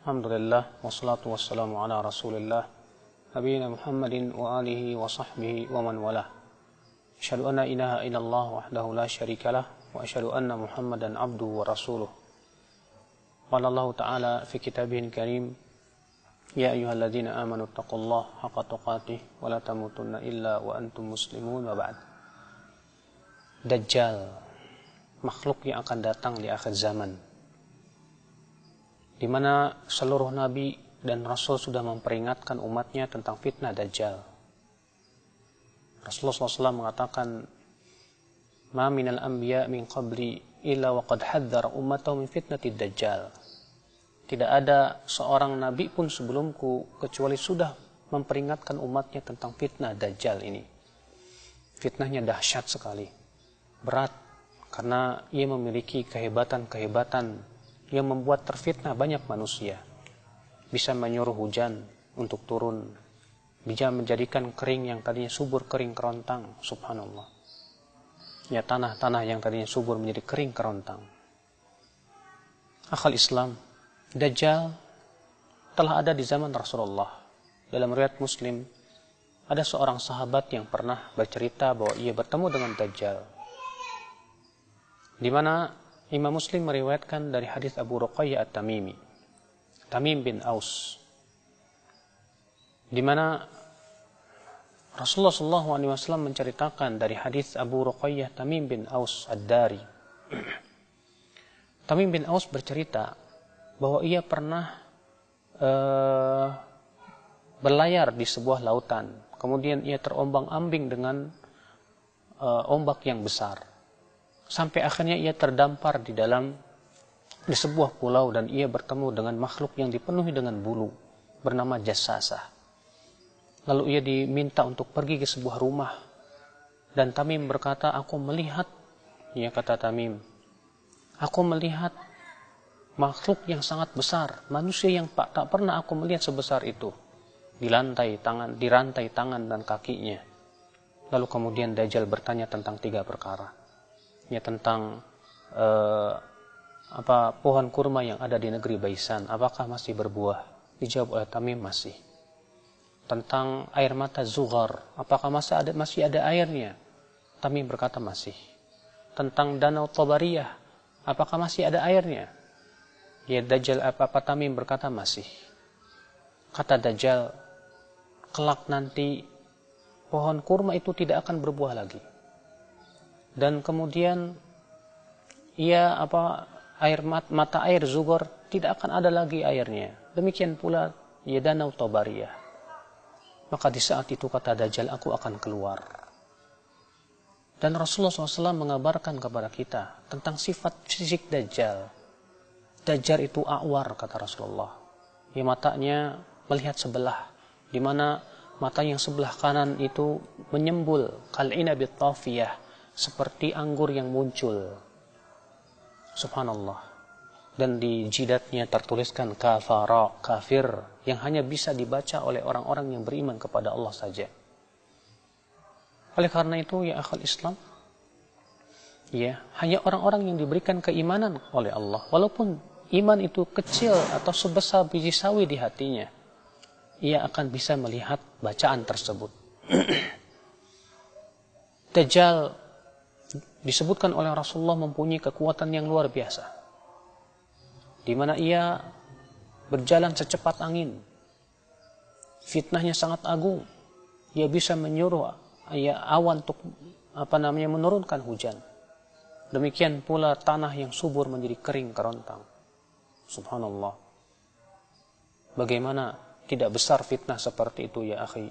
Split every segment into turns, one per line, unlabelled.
Alhamdulillah, wassalatu wassalamu ala rasulillah nabiyina Muhammadin wa alihi wa sahbihi wa man walah. Asyhadu an la ilaha illallah wahdahu la syarikalah wa asyhadu anna Muhammadan abduhu wa rasuluh. Qala Allah Ta'ala fi kitabihil karim, ya ayyuhalladzina amanu taqullaha haqqa tuqatih wa la tamutunna illa wa antum muslimun wa ba'd. Dajjal, makhluk yang akan datang di akhir zaman, di mana seluruh nabi dan rasul sudah memperingatkan umatnya tentang fitnah Dajjal. Rasulullah SAW mengatakan, "Ma minal anbiya min qabli illa waqad hadzara ummatahu min fitnatid Dajjal." Tidak ada seorang nabi pun sebelumku kecuali sudah memperingatkan umatnya tentang fitnah Dajjal ini. Fitnahnya dahsyat sekali, berat, karena ia memiliki kehebatan-kehebatan yang membuat terfitnah banyak manusia. Bisa menyuruh hujan untuk turun, bisa menjadikan kering yang tadinya subur kering kerontang, subhanallah. Ya, tanah-tanah yang tadinya subur menjadi kering kerontang. Akhal Islam, Dajjal telah ada di zaman Rasulullah. Dalam riwayat Muslim, ada seorang sahabat yang pernah bercerita bahwa ia bertemu dengan Dajjal, di mana Imam Muslim meriwayatkan dari hadis Abu Ruqayyah At-Tamimi, Tamim bin Aus, di mana Rasulullah SAW menceritakan dari hadis Abu Ruqayyah Tamim bin Aus Ad-Dari. Tamim bin Aus bercerita bahwa ia pernah berlayar di sebuah lautan, kemudian ia terombang-ambing dengan ombak yang besar. Sampai akhirnya ia terdampar di sebuah pulau dan ia bertemu dengan makhluk yang dipenuhi dengan bulu bernama Jassasah. Lalu ia diminta untuk pergi ke sebuah rumah dan Tamim berkata, "Aku melihat," ia kata Tamim, "aku melihat makhluk yang sangat besar, manusia yang tak pernah aku melihat sebesar itu, dirantai tangan dan kakinya." Lalu kemudian Dajjal bertanya tentang 3 perkara. Ya, tentang pohon kurma yang ada di negeri Baisan, apakah masih berbuah? Dijawab oleh Tamim, masih. Tentang air mata Zughar, apakah masih ada airnya? Tamim berkata masih. Tentang danau Tabariyah, apakah masih ada airnya? Ya, Dajjal Tamim berkata masih. Kata Dajjal, kelak nanti pohon kurma itu tidak akan berbuah lagi. Dan kemudian mata air Zughar tidak akan ada lagi airnya. Demikian pula ya danau Tabariyah. Maka di saat itu kata Dajjal, aku akan keluar. Dan Rasulullah SAW mengabarkan kepada kita tentang sifat fisik Dajjal. Dajjal itu a'war, kata Rasulullah. Ya, matanya melihat sebelah, di mana mata yang sebelah kanan itu menyembul kal'inabit tafiyah, seperti anggur yang muncul. Subhanallah. Dan di jidatnya tertuliskan kafara, kafir, yang hanya bisa dibaca oleh orang-orang yang beriman kepada Allah saja. Oleh karena itu, ya akhal Islam, ya, hanya orang-orang yang diberikan keimanan oleh Allah, walaupun iman itu kecil atau sebesar biji sawi di hatinya, ia akan bisa melihat bacaan tersebut. Dajjal disebutkan oleh Rasulullah mempunyai kekuatan yang luar biasa, di mana ia berjalan secepat angin. Fitnahnya sangat agung. Ia bisa menyuruh awan untuk menurunkan hujan. Demikian pula tanah yang subur menjadi kering kerontang. Subhanallah. Bagaimana tidak besar fitnah seperti itu, ya akhi?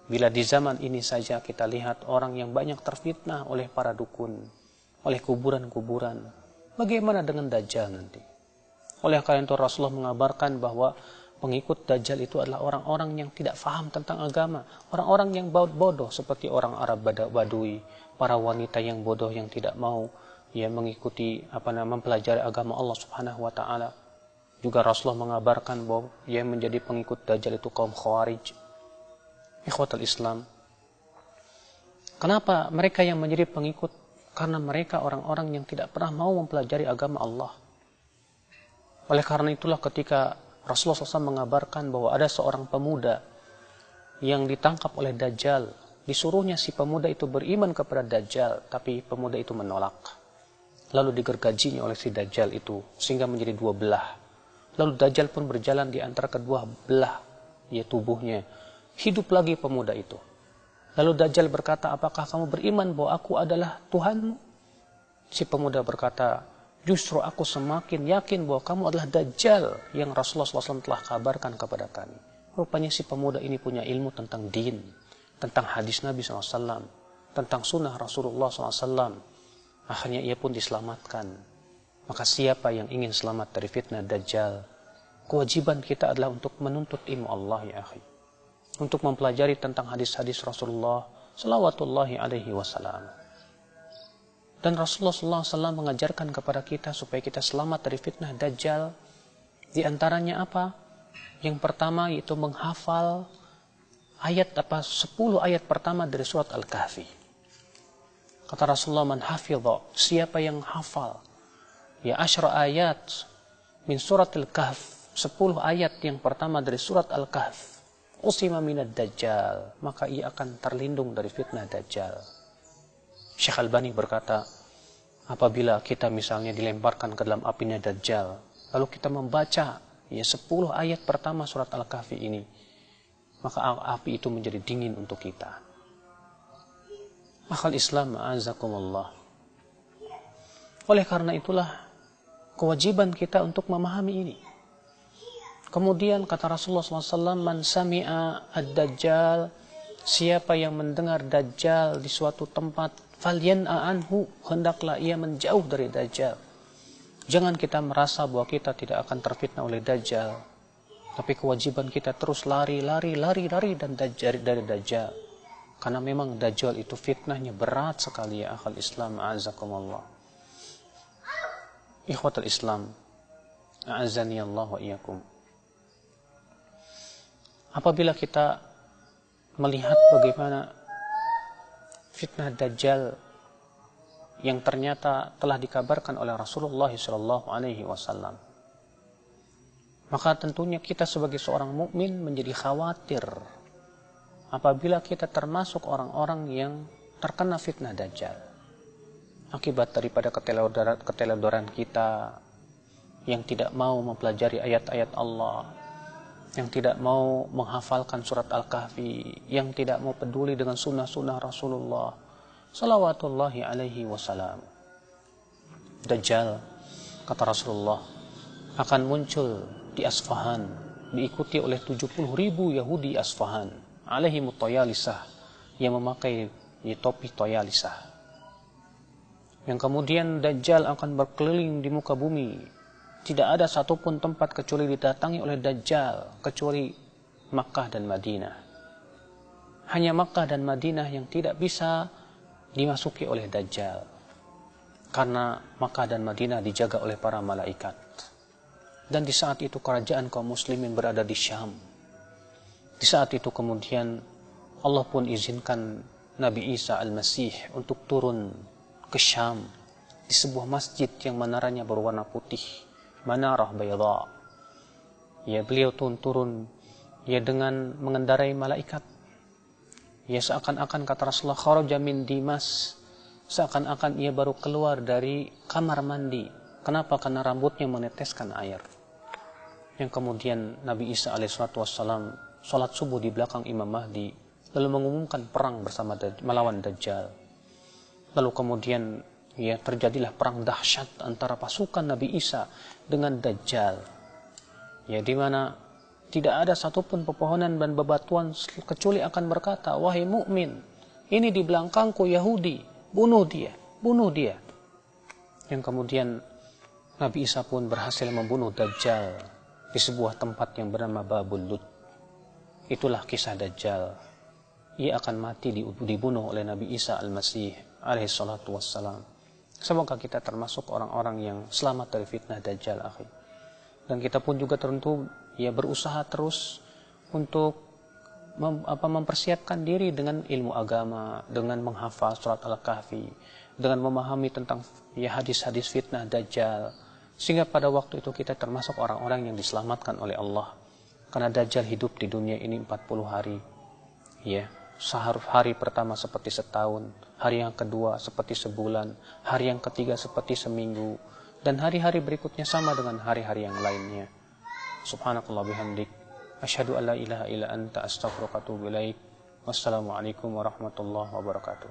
Bila di zaman ini saja kita lihat orang yang banyak terfitnah oleh para dukun, oleh kuburan-kuburan, bagaimana dengan Dajjal nanti? Oleh karena itu Rasulullah mengabarkan bahwa pengikut Dajjal itu adalah orang-orang yang tidak faham tentang agama, orang-orang yang bodoh seperti orang Arab Badui, para wanita yang bodoh yang tidak mau mengikuti mempelajari agama Allah Subhanahu wa taala. Juga Rasulullah mengabarkan bahwa yang menjadi pengikut Dajjal itu kaum Khawarij. Ikhwatul Islam, kenapa mereka yang menjadi pengikut? Karena mereka orang-orang yang tidak pernah mau mempelajari agama Allah. Oleh karena itulah ketika Rasulullah SAW mengabarkan bahwa ada seorang pemuda yang ditangkap oleh Dajjal. Disuruhnya si pemuda itu beriman kepada Dajjal, tapi pemuda itu menolak. Lalu digergajinya oleh si Dajjal itu, sehingga menjadi dua belah. Lalu Dajjal pun berjalan di antara kedua belah tubuhnya. Hidup lagi pemuda itu. Lalu Dajjal berkata, apakah kamu beriman bahwa aku adalah Tuhanmu? Si pemuda berkata, justru aku semakin yakin bahwa kamu adalah Dajjal yang Rasulullah SAW telah kabarkan kepada kami. Rupanya si pemuda ini punya ilmu tentang din, tentang hadis Nabi SAW, tentang sunnah Rasulullah SAW. Akhirnya ia pun diselamatkan. Maka siapa yang ingin selamat dari fitnah Dajjal, kewajiban kita adalah untuk menuntut ilmu Allah ya akhi. Untuk mempelajari tentang hadis-hadis Rasulullah salawatullahi alaihi wasallam. Dan Rasulullah SAW mengajarkan kepada kita supaya kita selamat dari fitnah Dajjal. Di antaranya apa? Yang pertama yaitu menghafal 10 ayat pertama dari surat Al-Kahfi. Kata Rasulullah, man hafidha, siapa yang hafal 10 ayat min surat Al-Kahf, 10 ayat yang pertama dari surat Al-Kahf, usima minad Dajjal, maka ia akan terlindung dari fitnah Dajjal. Syekh Albani berkata, apabila kita misalnya dilemparkan ke dalam apinya Dajjal, lalu kita membaca 10 ayat pertama surat Al-Kahfi ini, maka api itu menjadi dingin untuk kita. Akhal Islam, a'azakumullah. Oleh karena itulah kewajiban kita untuk memahami ini. Kemudian kata Rasulullah SAW, man sami'a ad-Dajjal, siapa yang mendengar Dajjal di suatu tempat, falyan'a anhu, hendaklah ia menjauh dari Dajjal. Jangan kita merasa bahwa kita tidak akan terfitnah oleh Dajjal, tapi kewajiban kita terus lari dan dari Dajjal. Karena memang Dajjal itu fitnahnya berat sekali ya akhal Islam, a'azakumullah. Ikhwatul Islam, a'azani Allah wa iyyakum. Apabila kita melihat bagaimana fitnah Dajjal yang ternyata telah dikabarkan oleh Rasulullah SAW, maka tentunya kita sebagai seorang mukmin menjadi khawatir apabila kita termasuk orang-orang yang terkena fitnah Dajjal akibat daripada keteledoran kita yang tidak mau mempelajari ayat-ayat Allah, yang tidak mau menghafalkan surat Al-Kahfi, yang tidak mau peduli dengan sunnah-sunnah Rasulullah salawatullahi alaihi wasallam. Dajjal, kata Rasulullah, akan muncul di Asfahan, diikuti oleh 70.000 Yahudi Asfahan, alaihimut toyalisah, yang memakai topi toyalisah. Yang kemudian Dajjal akan berkeliling di muka bumi. Tidak ada satupun tempat kecuali didatangi oleh Dajjal, kecuali Makkah dan Madinah. Hanya Makkah dan Madinah yang tidak bisa dimasuki oleh Dajjal, karena Makkah dan Madinah dijaga oleh para malaikat. Dan di saat itu kerajaan kaum muslimin berada di Syam. Di saat itu kemudian Allah pun izinkan Nabi Isa Al-Masih untuk turun ke Syam di sebuah masjid yang menaranya berwarna putih, manarah bayadha. Ya, beliau turun dengan mengendarai malaikat. Ya, seakan-akan kata Rasulullah, kharaja min Dimas, seakan-akan ia baru keluar dari kamar mandi. Kenapa? Karena rambutnya meneteskan air. Yang kemudian Nabi Isa alaihissalam salat subuh di belakang Imam Mahdi, lalu mengumumkan perang bersama melawan Dajjal. Lalu kemudian ya terjadilah perang dahsyat antara pasukan Nabi Isa dengan Dajjal. Ya, di mana tidak ada satupun pepohonan dan bebatuan kecuali akan berkata, wahai mukmin, ini di belakangku Yahudi, bunuh dia. Yang kemudian Nabi Isa pun berhasil membunuh Dajjal di sebuah tempat yang bernama Babul Lut. Itulah kisah Dajjal. Ia akan mati dibunuh oleh Nabi Isa Al-Masih alaihi salatu wassalam. Semoga kita termasuk orang-orang yang selamat dari fitnah Dajjal, akhi. Dan kita pun juga tentu ya berusaha terus untuk mempersiapkan diri dengan ilmu agama, dengan menghafal surat Al-Kahfi, dengan memahami tentang ya hadis-hadis fitnah Dajjal, Sehingga pada waktu itu kita termasuk orang-orang yang diselamatkan oleh Allah. Karena Dajjal hidup di dunia ini 40 hari. Ya, hari pertama seperti setahun, hari yang kedua seperti sebulan, hari yang ketiga seperti seminggu, dan hari-hari berikutnya sama dengan hari-hari yang lainnya. Subhanakallah bihamdik, asyhadu an la ilaha illa anta astaghfiruka wa atubu ilaik. Wassalamualaikum warahmatullahi wabarakatuh.